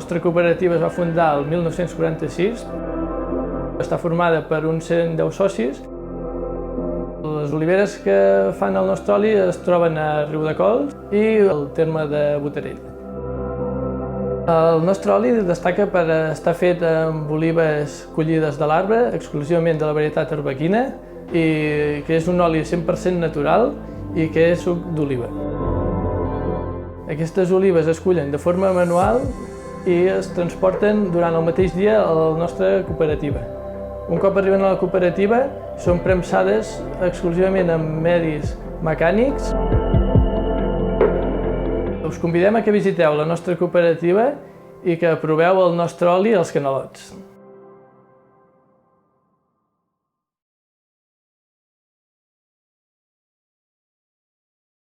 nostra cooperativa es va fundar el 1946. Està formada per uns 110 socis. Les oliveres que fan el nostre oli es troben a Riudecols i al terme de Botarell. El nostre oli destaca per estar fet amb olives collides de l'arbre, exclusivament de la varietat arbequina, i que és un oli 100% natural i que és suc d'oliva. Aquestes olives es cullen de forma manual i es transporten durant el mateix dia a la nostra cooperativa. Un cop arriben a la cooperativa, són premsades exclusivament amb medis mecànics. Us convidem a que visiteu la nostra cooperativa i que proveu el nostre oli als canalots.